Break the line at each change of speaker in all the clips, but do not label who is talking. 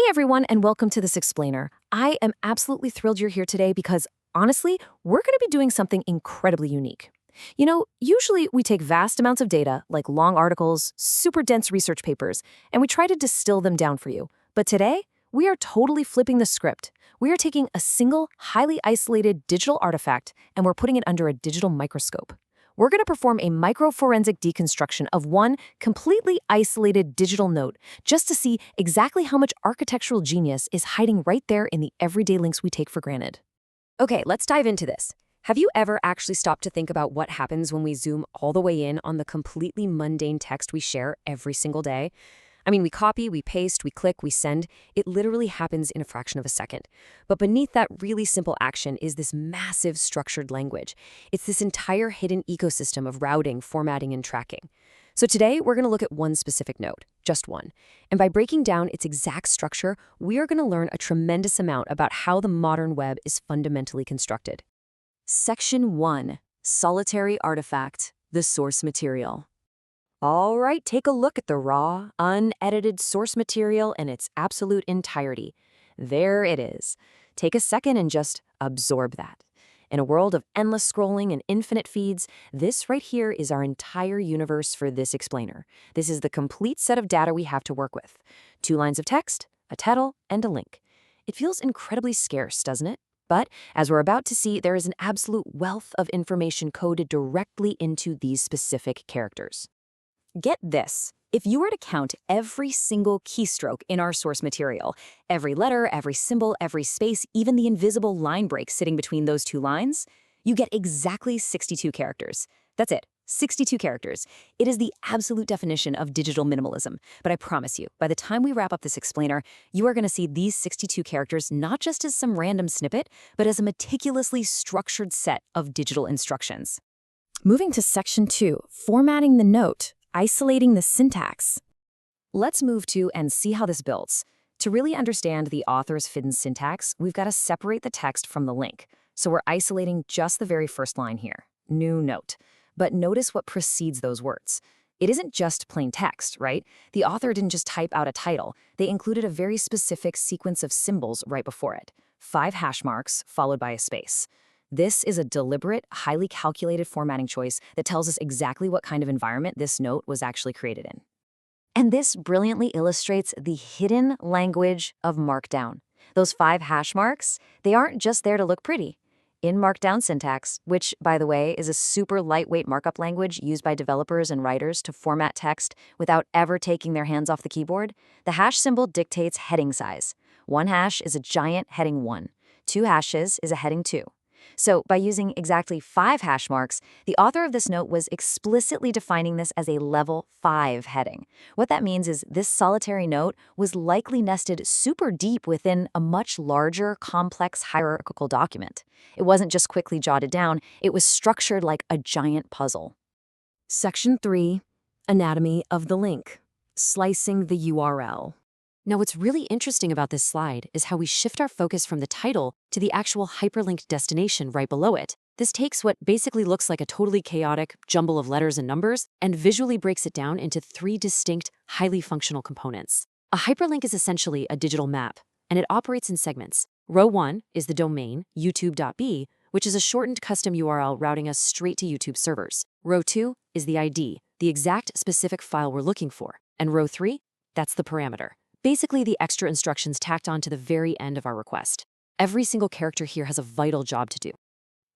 everyone, and welcome to this explainer. I am absolutely thrilled you're here today because, honestly, we're going to be doing something incredibly unique. Usually we take vast amounts of data, like long articles, super dense research papers, and we try to distill them down for you. But today, we are totally flipping the script. We are taking a single, highly isolated digital artifact, and we're putting it under a digital microscope. We're going to perform a microforensic deconstruction of one completely isolated digital note just to see exactly how much architectural genius is hiding right there in the everyday links we take for granted.
Okay, let's dive into this. Have you ever actually stopped to think about what happens when we zoom all the way in on the completely mundane text we share every single day? We copy, we paste, we click, we send. It literally happens in a fraction of a second. But beneath that really simple action is this massive structured language. It's this entire hidden ecosystem of routing, formatting, and tracking. So today, we're going to look at one specific note, just one. And by breaking down its exact structure, we are going to learn a tremendous amount about how the modern web is fundamentally constructed. Section 1. Solitary Artifact, the Source Material. All right, take a look at the raw, unedited source material in its absolute entirety. There it is. Take a second and just absorb that. In a world of endless scrolling and infinite feeds, this right here is our entire universe for this explainer. This is the complete set of data we have to work with. 2 lines of text, a title, and a link. It feels incredibly scarce, doesn't it? But as we're about to see, there is an absolute wealth of information coded directly into these specific characters. Get this. If you were to count every single keystroke in our source material, every letter, every symbol, every space, even the invisible line break sitting between those 2 lines, you get exactly 62 characters. That's it, 62 characters. It is the absolute definition of digital minimalism. But I promise you, by the time we wrap up this explainer, you are going to see these 62 characters not just as some random snippet, but as a meticulously structured set of digital instructions.
Moving to Section 2, formatting the note. Isolating the syntax. Let's move to and see how this builds. To really understand the author's hidden syntax, we've got to separate the text from the link. So we're isolating just the very first line here, new note. But notice what precedes those words. It isn't just plain text, right? The author didn't just type out a title. They included a very specific sequence of symbols right before it. 5 hash marks followed by a space. This is a deliberate, highly calculated formatting choice that tells us exactly what kind of environment this note was actually created in. And this brilliantly illustrates the hidden language of Markdown. Those 5 hash marks, they aren't just there to look pretty. In Markdown syntax, which, by the way, is a super lightweight markup language used by developers and writers to format text without ever taking their hands off the keyboard, the hash symbol dictates heading size. 1 hash is a giant heading 1. 2 hashes is a heading 2. So by using exactly 5 hash marks, the author of this note was explicitly defining this as a level 5 heading. What that means is this solitary note was likely nested super deep within a much larger, complex hierarchical document. It wasn't just quickly jotted down, it was structured like a giant puzzle. Section 3, Anatomy of the Link. Slicing the URL.
Now, what's really interesting about this slide is how we shift our focus from the title to the actual hyperlinked destination right below it. This takes what basically looks like a totally chaotic jumble of letters and numbers and visually breaks it down into 3 distinct, highly functional components. A hyperlink is essentially a digital map, and it operates in segments. Row 1 is the domain, youtube.b, which is a shortened custom URL routing us straight to YouTube servers. Row 2 is the ID, the exact specific file we're looking for. And row 3, that's the parameter. Basically, the extra instructions tacked on to the very end of our request. Every single character here has a vital job to do.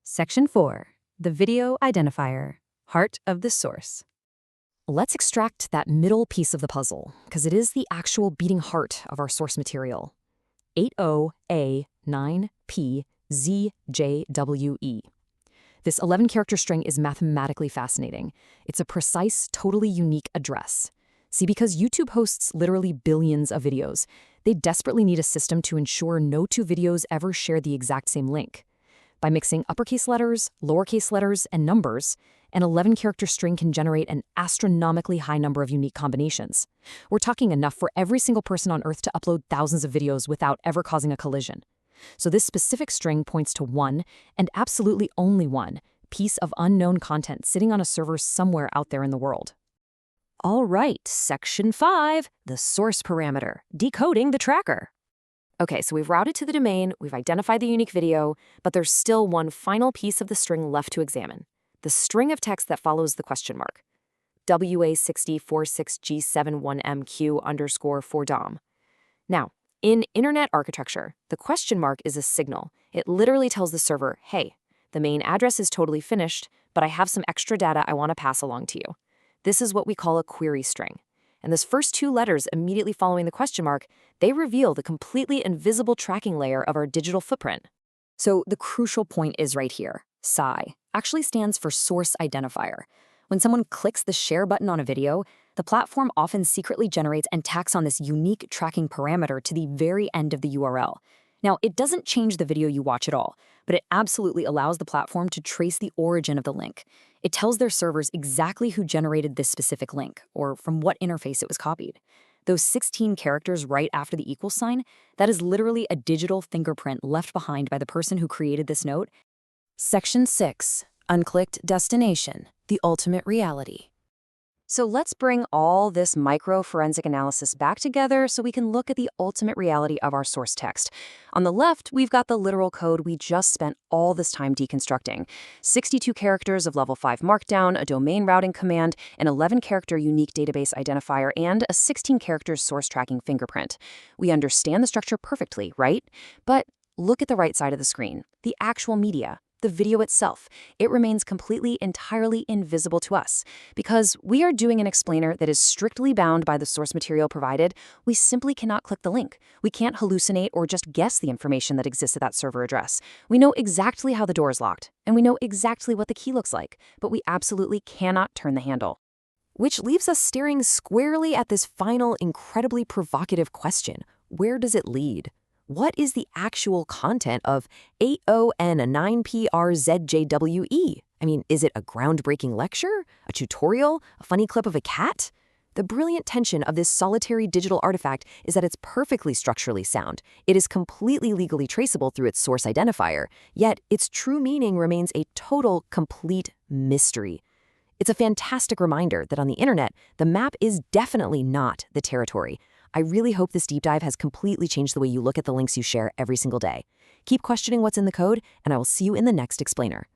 Section 4. The video identifier, heart of the source. Let's extract that middle piece of the puzzle, because it is the actual beating heart of our source material. 80A9PZJWE. This 11-character string is mathematically fascinating. It's a precise, totally unique address. See, because YouTube hosts literally billions of videos, they desperately need a system to ensure no 2 videos ever share the exact same link. By mixing uppercase letters, lowercase letters, and numbers, an 11-character string can generate an astronomically high number of unique combinations. We're talking enough for every single person on Earth to upload thousands of videos without ever causing a collision. So this specific string points to one, and absolutely only one, piece of unknown content sitting on a server somewhere out there in the world. All right, Section 5, the source parameter, decoding the tracker. Okay, so we've routed to the domain, we've identified the unique video, but there's still one final piece of the string left to examine. The string of text that follows the question mark. WA6046G71MQ_4DOM. Now, in internet architecture, the question mark is a signal. It literally tells the server, hey, the main address is totally finished, but I have some extra data I want to pass along to you. This is what we call a query string. And those first two letters immediately following the question mark, they reveal the completely invisible tracking layer of our digital footprint. So the crucial point is right here. SI actually stands for Source Identifier. When someone clicks the share button on a video, the platform often secretly generates and tacks on this unique tracking parameter to the very end of the URL. Now, it doesn't change the video you watch at all, but it absolutely allows the platform to trace the origin of the link. It tells their servers exactly who generated this specific link, or from what interface it was copied. Those 16 characters right after the equal sign, that is literally a digital fingerprint left behind by the person who created this note.
Section 6. Unclicked Destination, the Ultimate Reality. So let's bring all this micro-forensic analysis back together so we can look at the ultimate reality of our source text. On the left, we've got the literal code we just spent all this time deconstructing. 62 characters of level 5 Markdown, a domain routing command, an 11-character unique database identifier, and a 16-character source tracking fingerprint. We understand the structure perfectly, right? But look at the right side of the screen, the actual media. The video itself, it remains completely, entirely invisible to us. Because we are doing an explainer that is strictly bound by the source material provided, we simply cannot click the link. We can't hallucinate or just guess the information that exists at that server address. We know exactly how the door is locked, and we know exactly what the key looks like, but we absolutely cannot turn the handle. Which leaves us staring squarely at this final, incredibly provocative question. Where does it lead? What is the actual content of 8ON9PRZJWE? I mean, is it a groundbreaking lecture? A tutorial? A funny clip of a cat? The brilliant tension of this solitary digital artifact is that it's perfectly structurally sound. It is completely legally traceable through its source identifier, yet its true meaning remains a total, complete mystery. It's a fantastic reminder that on the internet, the map is definitely not the territory. I really hope this deep dive has completely changed the way you look at the links you share every single day. Keep questioning what's in the code, and I will see you in the next explainer.